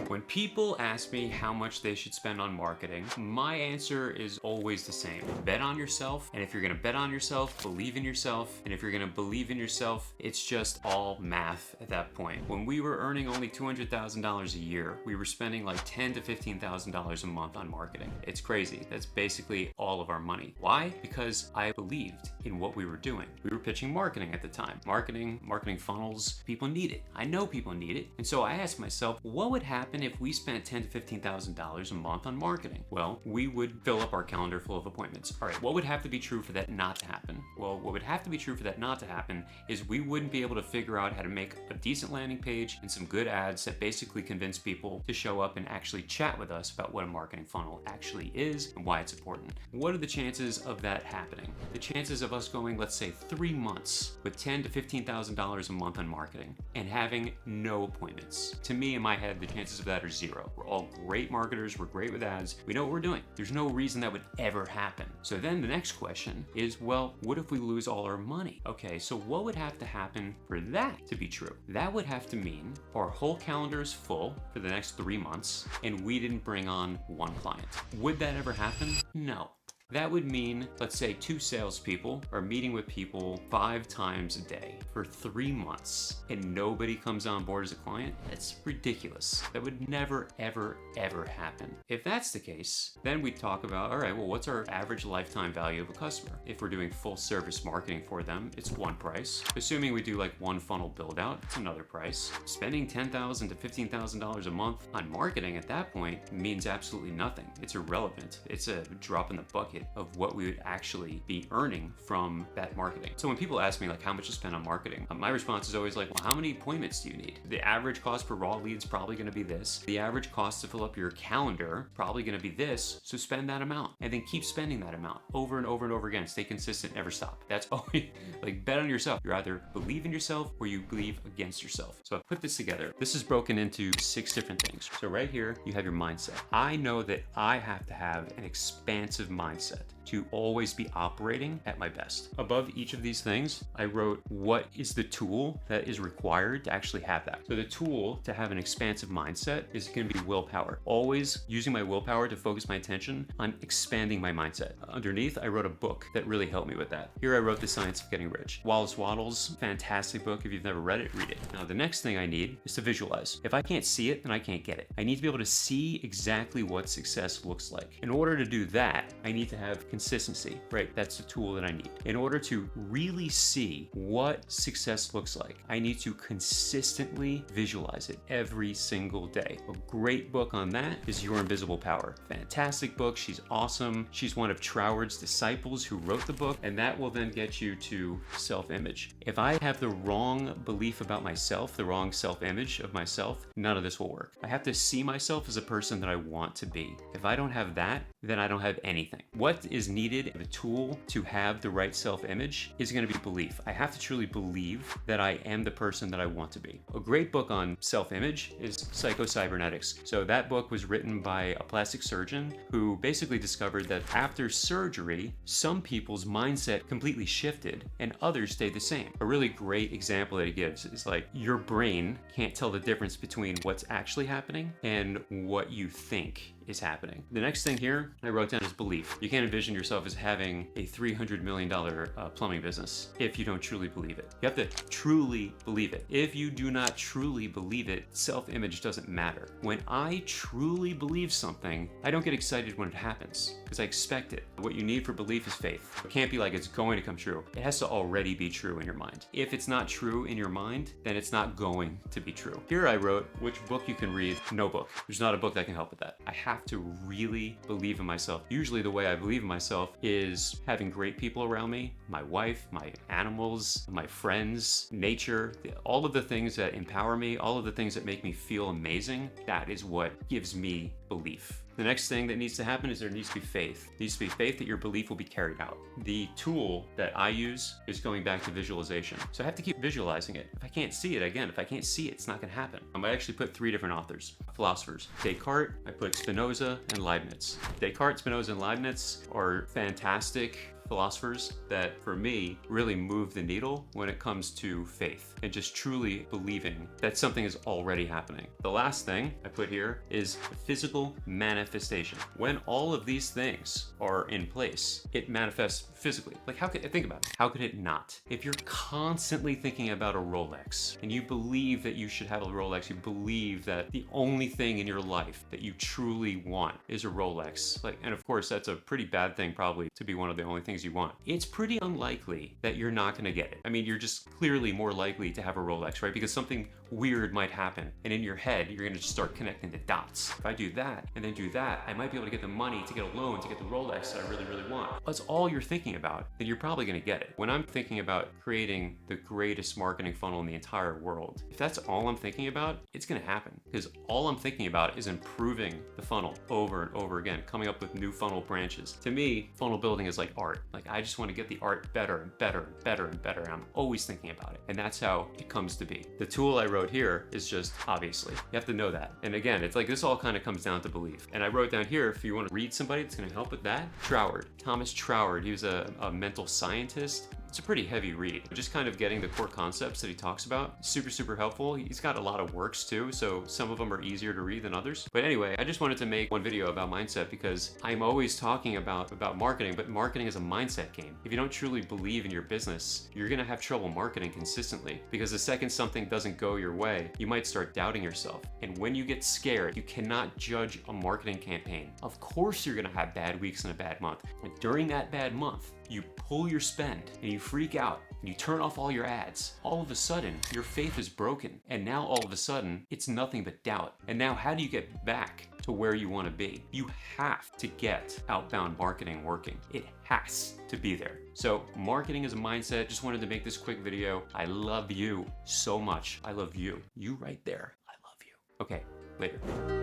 When people ask me how much they should spend on marketing, my answer is always the same. Bet on yourself, and if you're gonna bet on yourself, believe in yourself, and if you're gonna believe in yourself, it's just all math at that point. When we were earning only $200,000 a year, we were spending like $10,000 to $15,000 a month on marketing. It's crazy. That's basically all of our money. Why? Because I believed in what we were doing. We were pitching marketing at the time. Marketing funnels, people need it. I know people need it. And so I asked myself, what would happen if we spent $10,000 to $15,000 a month on marketing? Well, we would fill up our calendar full of appointments. All right, what would have to be true for that not to happen? Well, what would have to be true for that not to happen is we wouldn't be able to figure out how to make a decent landing page and some good ads that basically convince people to show up and actually chat with us about what a marketing funnel actually is and why it's important. What are the chances of that happening? The chances of us going, let's say, 3 months with $10,000 to $15,000 a month on marketing and having no appointments. To me, in my head, the chances of that are zero. We're all great marketers. We're great with ads. We know what we're doing. There's no reason that would ever happen. So then the next question is, well, what if we lose all our money? Okay, so what would have to happen for that to be true? That would have to mean our whole calendar is full for the next 3 months and we didn't bring on one client. Would that ever happen? No. That would mean, let's say, 2 salespeople are meeting with people 5 times a day for 3 months and nobody comes on board as a client. That's ridiculous. That would never, ever, ever happen. If that's the case, then we talk about, all right, well, what's our average lifetime value of a customer? If we're doing full service marketing for them, it's one price. Assuming we do like one funnel build out, it's another price. Spending $10,000 to $15,000 a month on marketing at that point means absolutely nothing. It's irrelevant. It's a drop in the bucket of what we would actually be earning from that marketing. So when people ask me like how much to spend on marketing, my response is always like, well, how many appointments do you need? The average cost per raw lead is probably gonna be this. The average cost to fill up your calendar probably gonna be this. So spend that amount and then keep spending that amount over and over and over again. Stay consistent, never stop. That's always like, bet on yourself. You either believe in yourself or you believe against yourself. So I put this together. This is broken into 6 different things. So right here, you have your mindset. I know that I have to have an expansive mindset to always be operating at my best. Above each of these things, I wrote what is the tool that is required to actually have that. So the tool to have an expansive mindset is going to be willpower. Always using my willpower to focus my attention on expanding my mindset. Underneath, I wrote a book that really helped me with that. Here I wrote The Science of Getting Rich. Wallace Wattles, fantastic book. If you've never read it, read it. Now the next thing I need is to visualize. If I can't see it, then I can't get it. I need to be able to see exactly what success looks like. In order to do that, I need to have consistency, right? That's the tool that I need. In order to really see what success looks like, I need to consistently visualize it every single day. A great book on that is Your Invisible Power. Fantastic book. She's awesome. She's one of Troward's disciples who wrote the book, and that will then get you to self-image. If I have the wrong belief about myself, the wrong self-image of myself, none of this will work. I have to see myself as a person that I want to be. If I don't have that, then I don't have anything. What is needed, the tool to have the right self-image, is going to be belief. I have to truly believe that I am the person that I want to be. A great book on self-image is Psycho-Cybernetics. So that book was written by a plastic surgeon who basically discovered that after surgery, some people's mindset completely shifted and others stayed the same. A really great example that he gives is like your brain can't tell the difference between what's actually happening and what you think is happening. The next thing here I wrote down is belief. You can't envision yourself as having a $300 million plumbing business if you don't truly believe it. You have to truly believe it. If you do not truly believe it, self-image doesn't matter. When I truly believe something, I don't get excited when it happens because I expect it. What you need for belief is faith. It can't be like it's going to come true. It has to already be true in your mind. If it's not true in your mind, then it's not going to be true. Here I wrote which book you can read. No book. There's not a book that can help with that. I have to really believe in myself. Usually the way I believe in myself is having great people around me, my wife, my animals, my friends, nature, all of the things that empower me, all of the things that make me feel amazing. That is what gives me belief. The next thing that needs to happen is there needs to be faith. There needs to be faith that your belief will be carried out. The tool that I use is going back to visualization. So I have to keep visualizing it. If I can't see it, again, if I can't see it, it's not gonna happen. I might actually put 3 different authors, philosophers. Descartes, I put Spinoza and Leibniz. Descartes, Spinoza, and Leibniz are fantastic philosophers that for me really move the needle when it comes to faith and just truly believing that something is already happening. The last thing I put here is physical manifestation. When all of these things are in place, it manifests physically. Like think about it. How could it not? If you're constantly thinking about a Rolex and you believe that you should have a Rolex, you believe that the only thing in your life that you truly want is a Rolex. And of course that's a pretty bad thing probably to be one of the only things you want. It's pretty unlikely that you're not gonna get it. I mean, you're just clearly more likely to have a Rolex, right? Because something weird might happen. And in your head, you're gonna just start connecting the dots. If I do that and then do that, I might be able to get the money to get a loan to get the Rolex that I really, really want. If that's all you're thinking about, then you're probably gonna get it. When I'm thinking about creating the greatest marketing funnel in the entire world, if that's all I'm thinking about, it's gonna happen. Because all I'm thinking about is improving the funnel over and over again, coming up with new funnel branches. To me, funnel building is like art. Like I just want to get the art better and better and better and better. And I'm always thinking about it. And that's how it comes to be. The tool I wrote here is just obviously. You have to know that. And again, it's like this all kind of comes down to belief. And I wrote down here, if you want to read somebody that's going to help with that, Troward. Thomas Troward, he was a mental scientist. It's a pretty heavy read. Just kind of getting the core concepts that he talks about. Super, super helpful. He's got a lot of works too, so some of them are easier to read than others. But anyway, I just wanted to make one video about mindset because I'm always talking about marketing, but marketing is a mindset game. If you don't truly believe in your business, you're gonna have trouble marketing consistently because the second something doesn't go your way, you might start doubting yourself. And when you get scared, you cannot judge a marketing campaign. Of course you're gonna have bad weeks and a bad month. And during that bad month, you pull your spend and you freak out and you turn off all your ads. All of a sudden, your faith is broken. And now all of a sudden, it's nothing but doubt. And now how do you get back to where you want to be? You have to get outbound marketing working. It has to be there. So marketing is a mindset. Just wanted to make this quick video. I love you so much. I love you. You right there. I love you. Okay, later.